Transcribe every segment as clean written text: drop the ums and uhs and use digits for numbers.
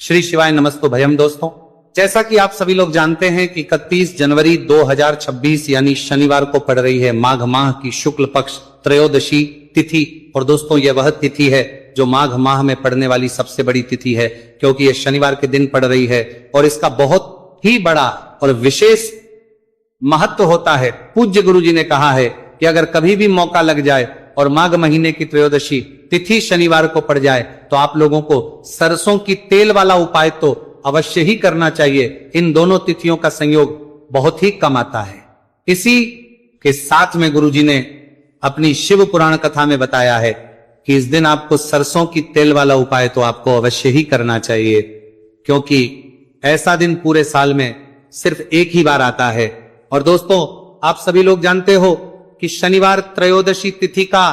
श्री शिवाय नमस्तो भयम। दोस्तों, जैसा कि आप सभी लोग जानते हैं कि 31 जनवरी 2026 यानी शनिवार को पड़ रही है माघ माह की शुक्ल पक्ष त्रयोदशी तिथि। और दोस्तों, यह वह तिथि है जो माघ माह में पड़ने वाली सबसे बड़ी तिथि है, क्योंकि यह शनिवार के दिन पड़ रही है और इसका बहुत ही बड़ा और विशेष महत्व होता है। पूज्य गुरु जी ने कहा है कि अगर कभी भी मौका लग जाए और माघ महीने की त्रयोदशी तिथि शनिवार को पड़ जाए तो आप लोगों को सरसों की तेल वाला उपाय तो अवश्य ही करना चाहिए। इन दोनों तिथियों का संयोग बहुत ही कम आता है। इसी के साथ में गुरु जी ने अपनी शिव पुराण कथा में बताया है कि इस दिन आपको सरसों की तेल वाला उपाय तो आपको अवश्य ही करना चाहिए, क्योंकि ऐसा दिन पूरे साल में सिर्फ एक ही बार आता है। और दोस्तों, आप सभी लोग जानते हो कि शनिवार त्रयोदशी तिथि का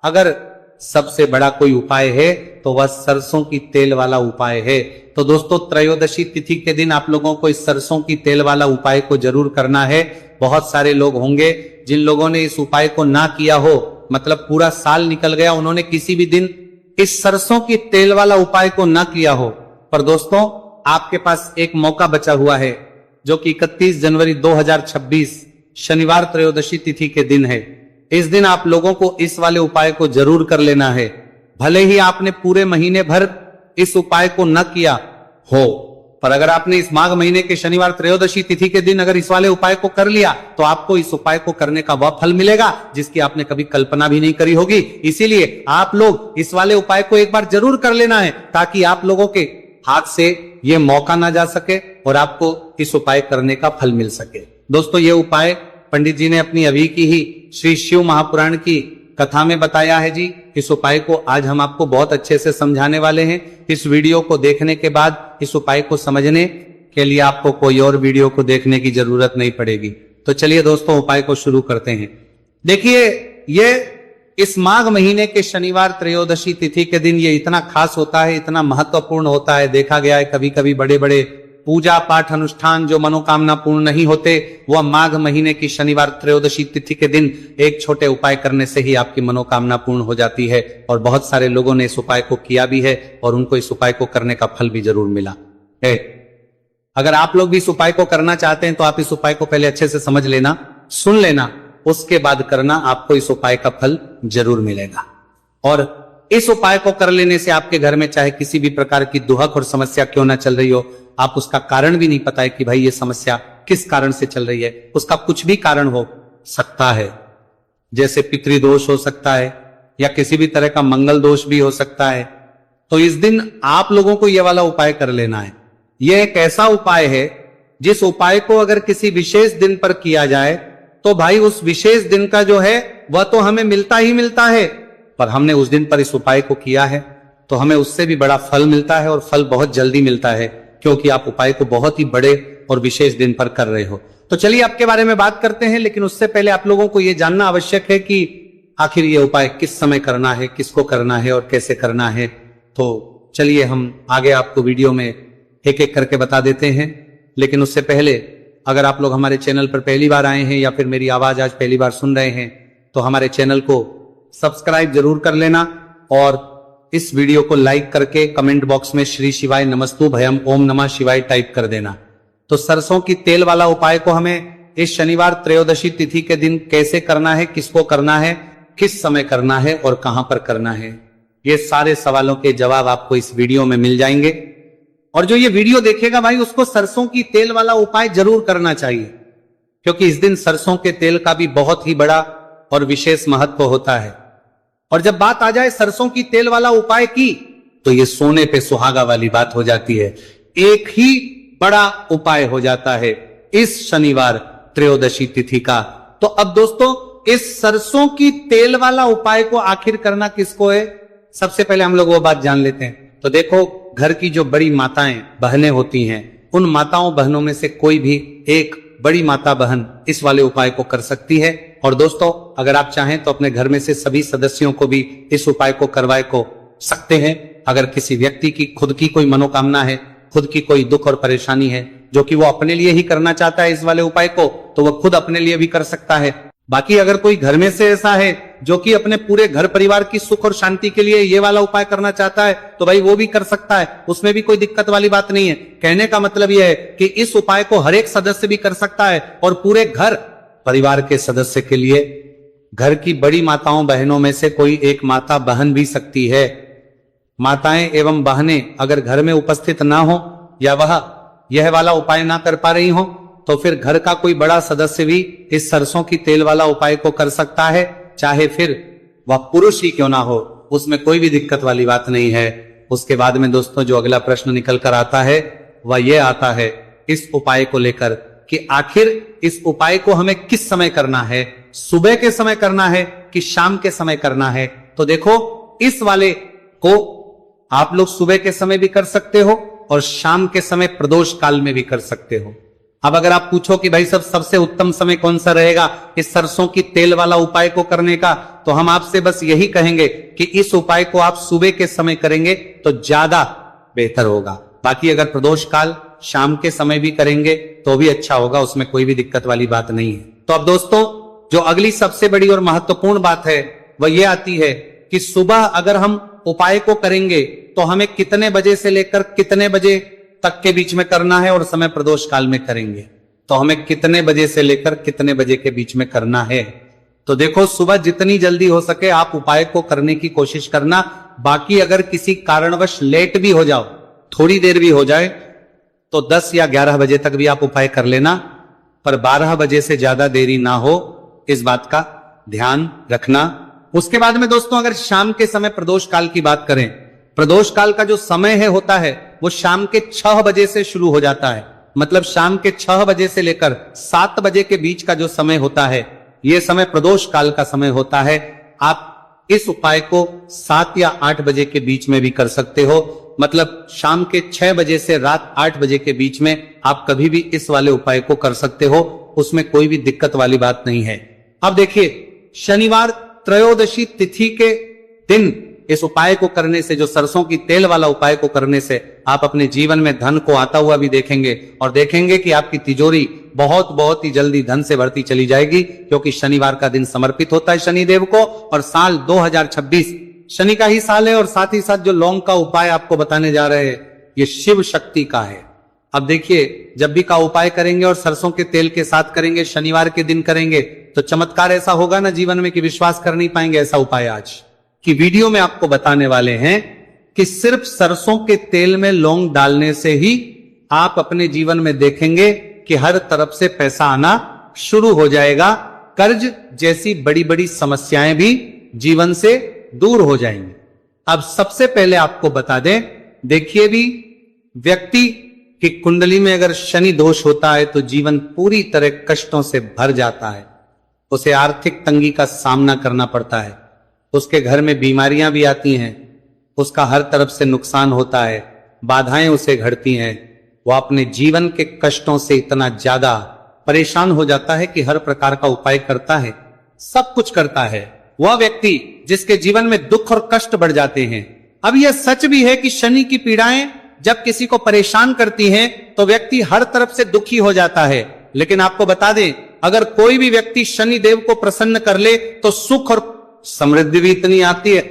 अगर सबसे बड़ा कोई उपाय है तो वह सरसों की तेल वाला उपाय है। तो दोस्तों, त्रयोदशी तिथि के दिन आप लोगों को इस सरसों की तेल वाला उपाय को जरूर करना है। बहुत सारे लोग होंगे जिन लोगों ने इस उपाय को ना किया हो, मतलब पूरा साल निकल गया, उन्होंने किसी भी दिन इस सरसों की तेल वाला उपाय को ना किया हो। पर दोस्तों, आपके पास एक मौका बचा हुआ है जो कि 31 जनवरी 2026 शनिवार त्रयोदशी तिथि के दिन है। इस दिन आप लोगों को इस वाले उपाय को जरूर कर लेना है। भले ही आपने पूरे महीने भर इस उपाय को न किया हो, पर अगर आपने इस माघ महीने के शनिवार त्रयोदशी तिथि के दिन अगर इस वाले उपाय को कर लिया तो आपको इस उपाय को करने का वह फल मिलेगा जिसकी आपने कभी कल्पना भी नहीं करी होगी। इसीलिए आप लोग इस वाले उपाय को एक बार जरूर कर लेना है, ताकि आप लोगों के हाथ से ये मौका ना जा सके और आपको इस उपाय करने का फल मिल सके। दोस्तों, ये उपाय पंडित जी ने अपनी अभी की ही श्री शिव महापुराण की कथा में बताया है जी। इस उपाय को आज हम आपको बहुत अच्छे से समझाने वाले हैं। इस वीडियो को देखने के बाद इस उपाय को समझने के लिए आपको कोई और वीडियो को देखने की जरूरत नहीं पड़ेगी। तो चलिए दोस्तों, उपाय को शुरू करते हैं। देखिए, ये इस माघ महीने के शनिवार त्रयोदशी तिथि के दिन ये इतना खास होता है, इतना महत्वपूर्ण होता है। देखा गया है कभी कभी बड़े बड़े पूजा पाठ अनुष्ठान जो मनोकामना पूर्ण नहीं होते, वह माघ महीने की शनिवार त्रयोदशी तिथि के दिन एक छोटे उपाय करने से ही आपकी मनोकामना पूर्ण हो जाती है। और बहुत सारे लोगों ने इस उपाय को किया भी है और उनको इस उपाय को करने का फल भी जरूर मिला है। अगर आप लोग भी इस उपाय को करना चाहते हैं तो आप इस उपाय को पहले अच्छे से समझ लेना, सुन लेना, उसके बाद करना, आपको इस उपाय का फल जरूर मिलेगा। और इस उपाय को कर लेने से आपके घर में चाहे किसी भी प्रकार की दुहक और समस्या क्यों ना चल रही हो, आप उसका कारण भी नहीं पता है कि भाई ये समस्या किस कारण से चल रही है, उसका कुछ भी कारण हो सकता है। जैसे पितृदोष हो सकता है या किसी भी तरह का मंगल दोष भी हो सकता है। तो इस दिन आप लोगों को यह वाला उपाय कर लेना है। यह एक ऐसा उपाय है जिस उपाय को अगर किसी विशेष दिन पर किया जाए तो भाई उस विशेष दिन का जो है वह तो हमें मिलता ही मिलता है, पर हमने उस दिन पर इस उपाय को किया है तो हमें उससे भी बड़ा फल मिलता है, और फल बहुत जल्दी मिलता है, क्योंकि आप उपाय को बहुत ही बड़े और विशेष दिन पर कर रहे हो। तो चलिए आपके बारे में बात करते हैं, लेकिन उससे पहले आप लोगों को यह जानना आवश्यक है कि आखिर ये उपाय किस समय करना है, किसको करना है और कैसे करना है। तो चलिए हम आगे आपको वीडियो में एक एक करके बता देते हैं। लेकिन उससे पहले अगर आप लोग हमारे चैनल पर पहली बार आए हैं या फिर मेरी आवाज आज पहली बार सुन रहे हैं तो हमारे चैनल को सब्सक्राइब जरूर कर लेना और इस वीडियो को लाइक करके कमेंट बॉक्स में श्री शिवाय नमस्तु भयम ओम नमः शिवाय टाइप कर देना। तो सरसों की तेल वाला उपाय को हमें इस शनिवार त्रयोदशी तिथि के दिन कैसे करना है, किसको करना है, किस समय करना है और कहां पर करना है, ये सारे सवालों के जवाब आपको इस वीडियो में मिल जाएंगे। और जो ये वीडियो देखेगा भाई, उसको सरसों की तेल वाला उपाय जरूर करना चाहिए, क्योंकि इस दिन सरसों के तेल का भी बहुत ही बड़ा और विशेष महत्व होता है। और जब बात आ जाए सरसों की तेल वाला उपाय की, तो ये सोने पे सुहागा वाली बात हो जाती है। एक ही बड़ा उपाय हो जाता है इस शनिवार त्रयोदशी तिथि का। तो अब दोस्तों, इस सरसों की तेल वाला उपाय को आखिर करना किसको है, सबसे पहले हम लोग वो बात जान लेते हैं। तो देखो, घर की जो बड़ी माताएं बहनें होती हैं, उन माताओं बहनों में से कोई भी एक बड़ी माता बहन इस वाले उपाय को कर सकती है। और दोस्तों, अगर आप चाहें तो अपने घर में से सभी सदस्यों को भी इस उपाय को करवाए को सकते हैं। अगर किसी व्यक्ति की खुद की कोई मनोकामना है, खुद की कोई दुख और परेशानी है जो कि वो अपने लिए ही करना चाहता है इस वाले उपाय को, तो वह खुद अपने लिए भी कर सकता है। बाकी अगर कोई घर में से ऐसा है जो कि अपने पूरे घर परिवार की सुख और शांति के लिए ये वाला उपाय करना चाहता है तो भाई वो भी कर सकता है, उसमें भी कोई दिक्कत वाली बात नहीं है। कहने का मतलब यह है कि इस उपाय को हर एक सदस्य भी कर सकता है और पूरे घर परिवार के सदस्य के लिए घर की बड़ी माताओं बहनों में से कोई एक माता बहन भी सकती है। माताएं एवं बहनें अगर घर में उपस्थित ना हो या वह यह वाला उपाय ना कर पा रही हो तो फिर घर का कोई बड़ा सदस्य भी इस सरसों की तेल वाला उपाय को कर सकता है, चाहे फिर वह पुरुष ही क्यों ना हो, उसमें कोई भी दिक्कत वाली बात नहीं है। उसके बाद में दोस्तों जो अगला प्रश्न निकल कर आता है वह यह आता है इस उपाय को लेकर कि आखिर इस उपाय को हमें किस समय करना है, सुबह के समय करना है कि शाम के समय करना है। तो देखो इस वाले को आप लोग सुबह के समय भी कर सकते हो और शाम के समय प्रदोष काल में भी कर सकते हो। अब अगर आप पूछो कि भाई सबसे उत्तम समय कौन सा रहेगा इस सरसों की तेल वाला उपाय को करने का, तो हम आपसे बस यही कहेंगे कि इस उपाय को आप सुबह के समय करेंगे तो ज्यादा बेहतर होगा। बाकी अगर प्रदोष काल शाम के समय भी करेंगे तो भी अच्छा होगा, उसमें कोई भी दिक्कत वाली बात नहीं है। तो अब दोस्तों जो अगली सबसे बड़ी और महत्वपूर्ण बात है वह यह आती है कि सुबह अगर हम उपाय को करेंगे तो हमें कितने बजे से लेकर कितने बजे तक के बीच में करना है और समय प्रदोष काल में करेंगे तो हमें कितने बजे से लेकर कितने बजे के बीच में करना है। तो देखो सुबह जितनी जल्दी हो सके आप उपाय को करने की कोशिश करना। बाकी अगर किसी कारणवश लेट भी हो जाओ, थोड़ी देर भी हो जाए तो 10 या 11 बजे तक भी आप उपाय कर लेना, पर 12 बजे से ज्यादा देरी ना हो, इस बात का ध्यान रखना। उसके बाद में दोस्तों अगर शाम के समय प्रदोष काल की बात करें, प्रदोष काल का जो समय है होता है वो शाम के 6 बजे से शुरू हो जाता है। मतलब शाम के 6 बजे से लेकर 7 बजे के बीच का जो समय होता है यह समय प्रदोष काल का समय होता है। आप इस उपाय को 7 या 8 बजे के बीच में भी कर सकते हो। मतलब शाम के 6 बजे से रात 8 बजे के बीच में आप कभी भी इस वाले उपाय को कर सकते हो, उसमें कोई भी दिक्कत वाली बात नहीं है। अब देखिए शनिवार त्रयोदशी तिथि के दिन इस उपाय को करने से, जो सरसों की तेल वाला उपाय को करने से आप अपने जीवन में धन को आता हुआ भी देखेंगे और देखेंगे कि आपकी तिजोरी बहुत ही जल्दी धन से भरती चली जाएगी, क्योंकि शनिवार का दिन समर्पित होता है शनिदेव को और साल 2026 शनि का ही साल है। और साथ ही साथ जो लौंग का उपाय आपको बताने जा रहे हैं ये शिव शक्ति का है। अब देखिए जब भी का उपाय करेंगे और सरसों के तेल के साथ करेंगे, शनिवार के दिन करेंगे, तो चमत्कार ऐसा होगा ना जीवन में कि विश्वास कर नहीं पाएंगे। ऐसा उपाय आज की वीडियो में आपको बताने वाले हैं कि सिर्फ सरसों के तेल में लौंग डालने से ही आप अपने जीवन में देखेंगे कि हर तरफ से पैसा आना शुरू हो जाएगा। कर्ज जैसी बड़ी बड़ी समस्याएं भी जीवन से दूर हो जाएंगी। अब सबसे पहले आपको बता दें, देखिए भी व्यक्ति की कुंडली में अगर शनि दोष होता है तो जीवन पूरी तरह कष्टों से भर जाता है, उसे आर्थिक तंगी का सामना करना पड़ता है, उसके घर में बीमारियां भी आती हैं, उसका हर तरफ से नुकसान होता है, बाधाएं उसे घड़ती हैं, वो अपने जीवन के कष्टों से इतना ज्यादा परेशान हो जाता है कि हर प्रकार का उपाय करता है, सब कुछ करता है। वह व्यक्ति जिसके जीवन में दुख और कष्ट बढ़ जाते हैं। अब यह सच भी है कि शनि की पीड़ाएं जब किसी को परेशान करती हैं तो व्यक्ति हर तरफ से दुखी हो जाता है। लेकिन आपको बता दें, अगर कोई भी व्यक्ति शनि देव को प्रसन्न कर ले तो सुख और समृद्धि भी इतनी आती है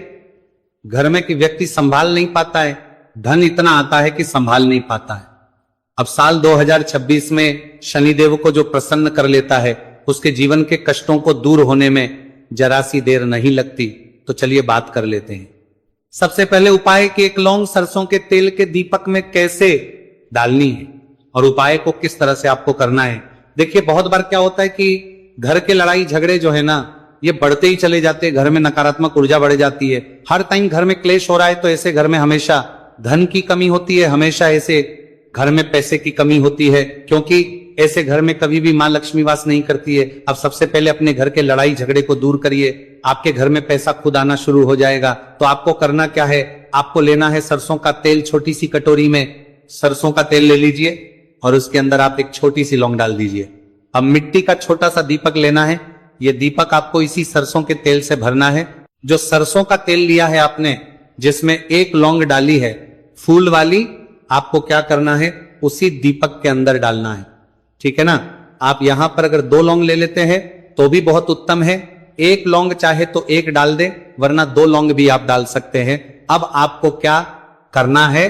घर में कि व्यक्ति संभाल नहीं पाता है, धन इतना आता है कि संभाल नहीं पाता है। अब साल 2026 में शनिदेव को जो प्रसन्न कर लेता है उसके जीवन के कष्टों को दूर होने में जरा सी देर नहीं लगती। तो चलिए बात कर लेते हैं। सबसे पहले उपाय कि एक लौंग सरसों के तेल के दीपक में कैसे डालनी है और उपाय को किस तरह से आपको करना है। देखिए बहुत बार क्या होता है कि घर के लड़ाई झगड़े जो है ना ये बढ़ते ही चले जाते हैं, घर में नकारात्मक ऊर्जा बढ़ जाती है, हर टाइम घर में क्लेश हो रहा है, तो ऐसे घर में हमेशा धन की कमी होती है, हमेशा ऐसे घर में पैसे की कमी होती है, क्योंकि ऐसे घर में कभी भी मां लक्ष्मी वास नहीं करती है। अब सबसे पहले अपने घर के लड़ाई झगड़े को दूर करिए, आपके घर में पैसा खुद आना शुरू हो जाएगा। तो आपको करना क्या है, आपको लेना है सरसों का तेल, छोटी सी कटोरी में सरसों का तेल ले लीजिए और उसके अंदर आप एक छोटी सी लौंग डाल दीजिए। अब मिट्टी का छोटा सा दीपक लेना है, ये दीपक आपको इसी सरसों के तेल से भरना है। जो सरसों का तेल लिया है आपने, जिसमें एक लौंग डाली है फूल वाली, आपको क्या करना है उसी दीपक के अंदर डालना है, ठीक है ना। आप यहां पर अगर 2 लौंग ले लेते हैं तो भी बहुत उत्तम है। एक लौंग चाहे तो एक डाल दे, वरना 2 लौंग भी आप डाल सकते हैं। अब आपको क्या करना है,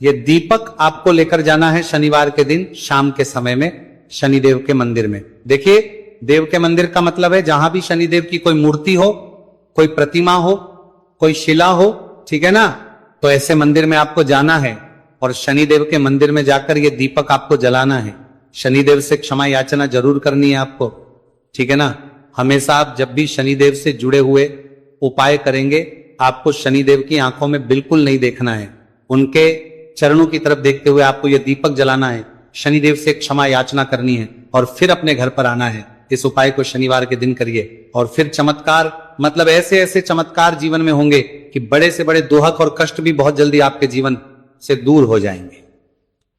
ये दीपक आपको लेकर जाना है शनिवार के दिन शाम के समय में शनिदेव के मंदिर में। देखिए, देव के मंदिर का मतलब है जहां भी शनिदेव की कोई मूर्ति हो, कोई प्रतिमा हो, कोई शिला हो, ठीक है ना, तो ऐसे मंदिर में आपको जाना है और शनिदेव के मंदिर में जाकर ये दीपक आपको जलाना है। शनिदेव से क्षमा याचना जरूर करनी है आपको, ठीक है ना। हमेशा आप जब भी शनिदेव से जुड़े हुए उपाय करेंगे, आपको शनिदेव की आंखों में बिल्कुल नहीं देखना है, उनके चरणों की तरफ देखते हुए आपको यह दीपक जलाना है, शनिदेव से क्षमा याचना करनी है और फिर अपने घर पर आना है। इस उपाय को शनिवार के दिन करिए और फिर चमत्कार, मतलब ऐसे ऐसे चमत्कार जीवन में होंगे कि बड़े से बड़े दुहक और कष्ट भी बहुत जल्दी आपके जीवन से दूर हो जाएंगे।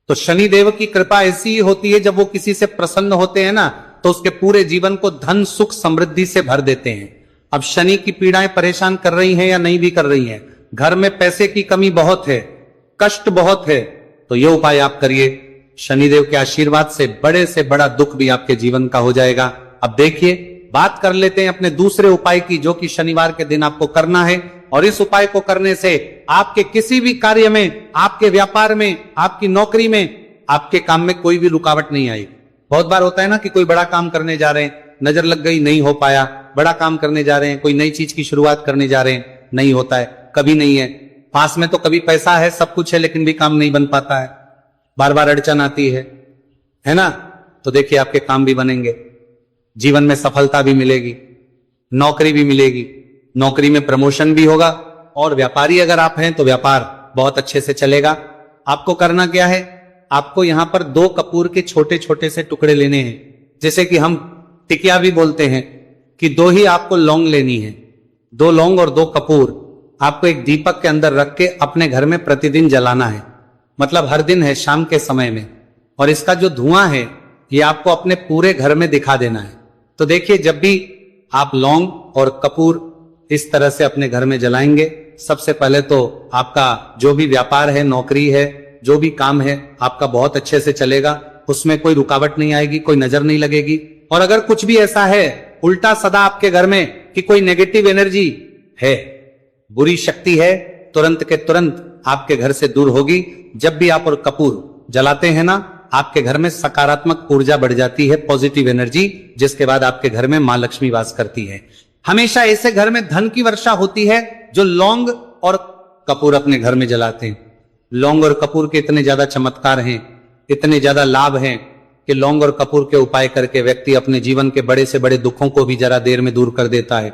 तो शनिदेव की कृपा ऐसी ही होती है, जब वो किसी से प्रसन्न होते हैं ना, तो उसके पूरे जीवन को धन सुख समृद्धि से भर देते हैं। अब शनि की पीड़ाएं परेशान कर रही हैं या नहीं भी कर रही हैं, घर में पैसे की कमी बहुत है, कष्ट बहुत है, तो ये उपाय आप करिए। शनिदेव के आशीर्वाद से बड़ा दुख भी आपके जीवन का हो जाएगा। अब देखिए, बात कर लेते हैं अपने दूसरे उपाय की, जो कि शनिवार के दिन आपको करना है। और इस उपाय को करने से आपके किसी भी कार्य में, आपके व्यापार में, आपकी नौकरी में, आपके काम में कोई भी रुकावट नहीं आएगी। बहुत बार होता है ना कि कोई बड़ा काम करने जा रहे हैं, नजर लग गई, नहीं हो पाया। बड़ा काम करने जा रहे हैं, कोई नई चीज की शुरुआत करने जा रहे हैं, नहीं होता है, कभी नहीं है। पास में तो कभी पैसा है, सब कुछ है, लेकिन भी काम नहीं बन पाता है, बार बार अड़चन आती है ना। तो देखिए, आपके काम भी बनेंगे, जीवन में सफलता भी मिलेगी, नौकरी भी मिलेगी, नौकरी में प्रमोशन भी होगा, और व्यापारी अगर आप हैं तो व्यापार बहुत अच्छे से चलेगा। आपको करना क्या है, आपको यहां पर 2 कपूर के छोटे छोटे से टुकड़े लेने हैं, जैसे कि हम टिकिया भी बोलते हैं कि 2 ही आपको लौंग लेनी है। 2 लौंग और 2 कपूर आपको एक दीपक के अंदर रख के अपने घर में प्रतिदिन जलाना है, मतलब हर दिन है शाम के समय में। और इसका जो धुआं है ये आपको अपने पूरे घर में दिखा देना है। तो देखिए, जब भी आप लौंग और कपूर इस तरह से अपने घर में जलाएंगे, सबसे पहले तो आपका जो भी व्यापार है, नौकरी है, जो भी काम है, आपका बहुत अच्छे से चलेगा, उसमें कोई रुकावट नहीं आएगी, कोई नजर नहीं लगेगी। और अगर कुछ भी ऐसा है उल्टा सदा आपके घर में कि कोई नेगेटिव एनर्जी है, बुरी शक्ति है, तुरंत के तुरंत आपके घर से दूर होगी। जब भी आप और कपूर जलाते हैं ना, आपके घर में सकारात्मक ऊर्जा बढ़ जाती है, पॉजिटिव एनर्जी, जिसके बाद आपके घर में मां लक्ष्मी वास करती है। हमेशा ऐसे घर में धन की वर्षा होती है जो लौंग और कपूर अपने घर में जलाते हैं। लौंग और कपूर के इतने ज्यादा चमत्कार हैं, इतने ज्यादा लाभ हैं कि लौंग और कपूर के उपाय करके व्यक्ति अपने जीवन के बड़े से बड़े दुखों को भी जरा देर में दूर कर देता है।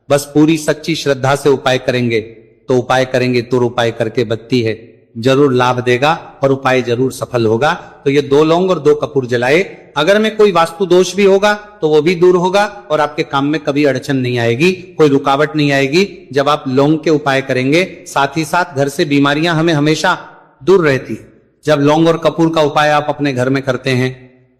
बस पूरी सच्ची श्रद्धा से उपाय करेंगे, तो उपाय करेंगे तुर उपाय करके बत्ती है, जरूर लाभ देगा और उपाय जरूर सफल होगा। तो ये 2 लौंग और 2 कपूर जलाए। अगर में कोई वास्तु दोष भी होगा तो वो भी दूर होगा और आपके काम में कभी अड़चन नहीं आएगी, कोई रुकावट नहीं आएगी जब आप लौंग के उपाय करेंगे। साथ ही साथ घर से बीमारियां हमें हमेशा दूर रहती है जब लौंग और कपूर का उपाय आप अपने घर में करते हैं।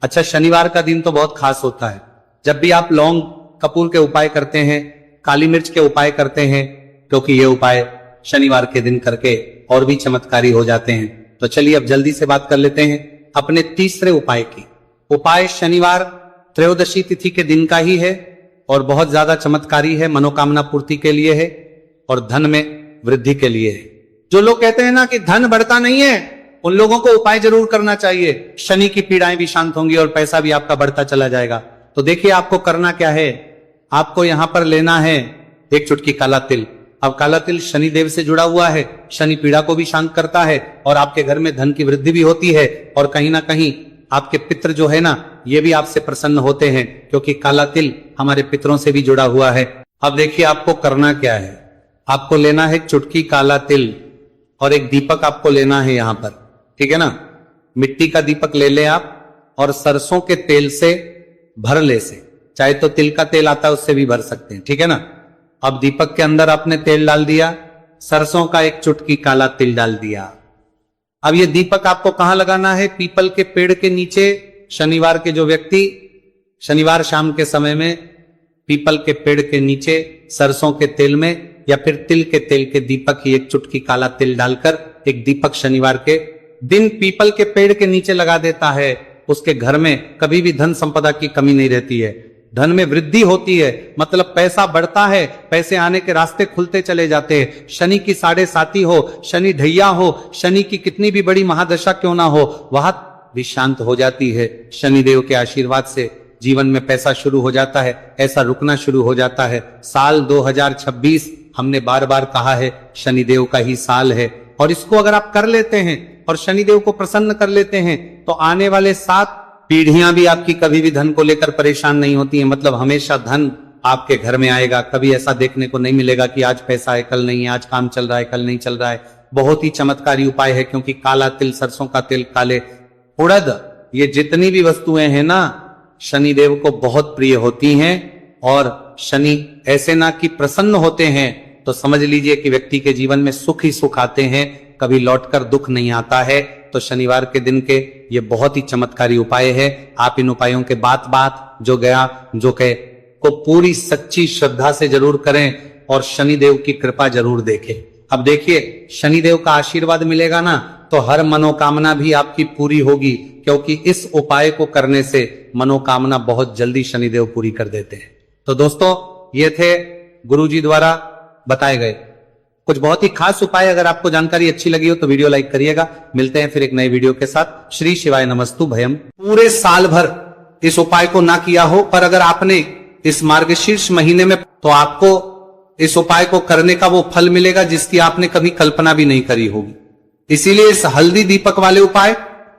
अच्छा, शनिवार का दिन तो बहुत खास होता है। जब भी आप लौंग कपूर के उपाय करते हैं, काली मिर्च के उपाय करते हैं, क्योंकि ये उपाय शनिवार के दिन करके और भी चमत्कारी हो जाते हैं। तो चलिए अब जल्दी से बात कर लेते हैं अपने तीसरे उपाय की। उपाय शनिवार त्रयोदशी तिथि के दिन का ही है और बहुत ज्यादा चमत्कारी है, मनोकामना पूर्ति के लिए है और धन में वृद्धि के लिए है। जो लोग कहते हैं ना कि धन बढ़ता नहीं है, उन लोगों को उपाय जरूर करना चाहिए। शनि की पीड़ाएं भी शांत होंगी और पैसा भी आपका बढ़ता चला जाएगा। तो देखिए, आपको करना क्या है, आपको यहां पर लेना है 1 चुटकी काला तिल। अब काला तिल शनिदेव से जुड़ा हुआ है, शनि पीड़ा को भी शांत करता है और आपके घर में धन की वृद्धि भी होती है और कहीं ना कहीं आपके पितृ जो है ना, ये भी आपसे प्रसन्न होते हैं, क्योंकि काला तिल हमारे पितरों से भी जुड़ा हुआ है। अब देखिए, आपको करना क्या है, आपको लेना है 1 चुटकी काला तिल और एक दीपक आपको लेना है यहां पर, ठीक है ना। मिट्टी का दीपक ले ले आप और सरसों के तेल से भर ले से, चाहे तो तिल का तेल आता है उससे भी भर सकते हैं, ठीक है ना। अब दीपक के अंदर आपने तेल डाल दिया, सरसों का 1 चुटकी काला तिल डाल दिया। अब ये दीपक आपको कहां लगाना है, पीपल के पेड़ के नीचे। शनिवार के जो व्यक्ति शनिवार शाम के समय में पीपल के पेड़ के नीचे सरसों के तेल में या फिर तिल के तेल के दीपक की 1 चुटकी काला तिल डालकर एक दीपक शनिवार के दिन पीपल के पेड़ के नीचे लगा देता है, उसके घर में कभी भी धन संपदा की कमी नहीं रहती है। धन में वृद्धि होती है, मतलब पैसा बढ़ता है, पैसे आने के रास्ते खुलते चले जाते हैं। शनि की 7.5 हो, शनि ढैया हो, शनि की कितनी भी बड़ी महादशा क्यों ना हो, वह भी शांत हो जाती है। शनिदेव के आशीर्वाद से जीवन में पैसा शुरू हो जाता है, ऐसा रुकना शुरू हो जाता है। साल 2026 हमने बार बार कहा है शनिदेव का ही साल है, और इसको अगर आप कर लेते हैं और शनिदेव को प्रसन्न कर लेते हैं तो आने वाले 7 पीढ़ियां भी आपकी कभी भी धन को लेकर परेशान नहीं होती हैं। मतलब हमेशा धन आपके घर में आएगा। कभी ऐसा देखने को नहीं मिलेगा कि आज पैसा है कल नहीं है, आज काम चल रहा है कल नहीं चल रहा है। बहुत ही चमत्कारी उपाय है, क्योंकि काला तिल, सरसों का तिल, काले उड़द, ये जितनी भी वस्तुएं हैं ना, शनिदेव को बहुत प्रिय होती हैं। और शनि ऐसे ना कि प्रसन्न होते हैं तो समझ लीजिए कि व्यक्ति के जीवन में सुख ही सुख आते हैं, कभी लौटकर दुख नहीं आता है। तो शनिवार के दिन के ये बहुत ही चमत्कारी उपाय है। आप इन उपायों के बात जो गया जो कहे को पूरी सच्ची श्रद्धा से जरूर करें और शनिदेव की कृपा जरूर देखें। अब देखिए, शनिदेव का आशीर्वाद मिलेगा ना तो हर मनोकामना भी आपकी पूरी होगी, क्योंकि इस उपाय को करने से मनोकामना बहुत जल्दी शनिदेव पूरी कर देते हैं। तो दोस्तों, ये थे गुरुजी द्वारा बताए गए कुछ बहुत ही खास उपाय। अगर आपको जानकारी अच्छी लगी हो तो वीडियो लाइक करिएगा। मिलते हैं फिर एक नए वीडियो के साथ। श्री शिवाय नमस्तु भयम। पूरे साल भर इस उपाय को ना किया हो, पर अगर आपने इस मार्गशीर्ष महीने में, तो आपको इस उपाय को करने का वो फल मिलेगा जिसकी आपने कभी कल्पना भी नहीं करी होगी। इसीलिए इस हल्दी दीपक वाले उपाय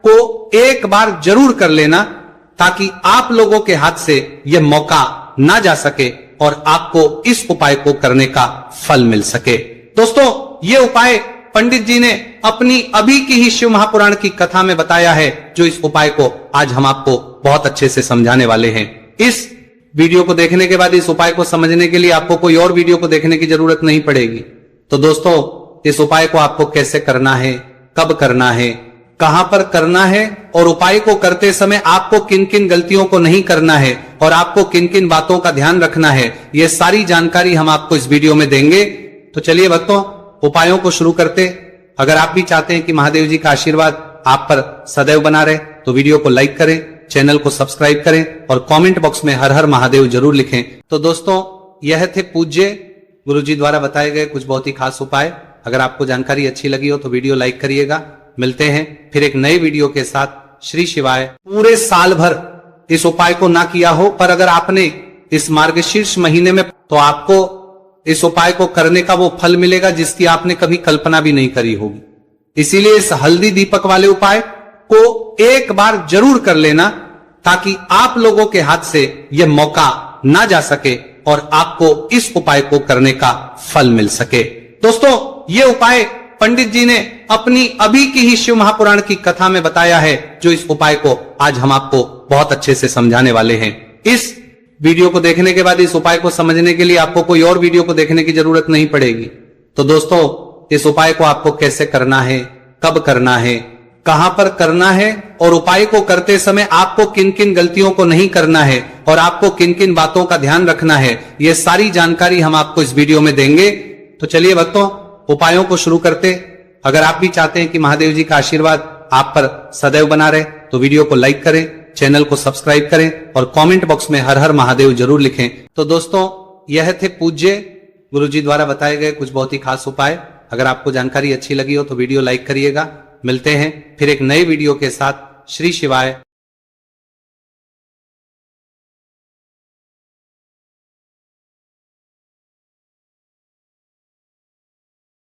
को एक बार जरूर कर लेना, ताकि आप लोगों के हाथ से यह मौका ना जा सके और आपको इस उपाय को करने का फल मिल सके। दोस्तों, ये उपाय पंडित जी ने अपनी अभी की ही शिव महापुराण की कथा में बताया है, जो इस उपाय को आज हम आपको बहुत अच्छे से समझाने वाले हैं। इस वीडियो को देखने के बाद इस उपाय को समझने के लिए आपको कोई और वीडियो को देखने की जरूरत नहीं पड़ेगी। तो दोस्तों, इस उपाय को आपको कैसे करना है, कब करना है, कहां पर करना है, और उपाय को करते समय आपको किन किन गलतियों को नहीं करना है और आपको किन किन बातों का ध्यान रखना है, ये सारी जानकारी हम आपको इस वीडियो में देंगे। तो चलिए भक्तों, उपायों को शुरू करते। अगर आप भी चाहते हैं कि महादेव जी का आशीर्वाद आप पर सदैव बना रहे तो वीडियो को लाइक करें, चैनल को सब्सक्राइब करें और कमेंट बॉक्स में हर हर महादेव जरूर लिखें। तो दोस्तों, यह थे पूज्य गुरुजी द्वारा बताए गए कुछ बहुत ही खास उपाय। अगर आपको जानकारी अच्छी लगी हो तो वीडियो लाइक करिएगा। मिलते हैं फिर एक नए वीडियो के साथ। श्री शिवाय। पूरे साल भर इस उपाय को ना किया हो, पर अगर आपने इस मार्गशीर्ष महीने में, तो आपको इस उपाय को करने का वो फल मिलेगा जिसकी आपने कभी कल्पना भी नहीं करी होगी। इसीलिए इस हल्दी दीपक वाले उपाय को एक बार जरूर कर लेना, ताकि आप लोगों के हाथ से यह मौका ना जा सके और आपको इस उपाय को करने का फल मिल सके। दोस्तों, ये उपाय पंडित जी ने अपनी अभी की ही शिव महापुराण की कथा में बताया है, जो इस उपाय को आज हम आपको बहुत अच्छे से समझाने वाले हैं। इस वीडियो को देखने के बाद इस उपाय को समझने के लिए आपको कोई और वीडियो को देखने की जरूरत नहीं पड़ेगी। तो दोस्तों, इस उपाय को आपको कैसे करना है, कब करना है, कहां पर करना है, और उपाय को करते समय आपको किन किन गलतियों को नहीं करना है और आपको किन किन बातों का ध्यान रखना है, ये सारी जानकारी हम आपको इस वीडियो में देंगे। तो चलिए भक्तों, उपायों को शुरू करते। अगर आप भी चाहते हैं कि महादेव जी का आशीर्वाद आप पर सदैव बना रहे तो वीडियो को लाइक करें, चैनल को सब्सक्राइब करें और कमेंट बॉक्स में हर हर महादेव जरूर लिखें। तो दोस्तों, यह थे पूज्य गुरुजी द्वारा बताए गए कुछ बहुत ही खास उपाय। अगर आपको जानकारी अच्छी लगी हो तो वीडियो लाइक करिएगा। मिलते हैं फिर एक नए वीडियो के साथ। श्री शिवाय।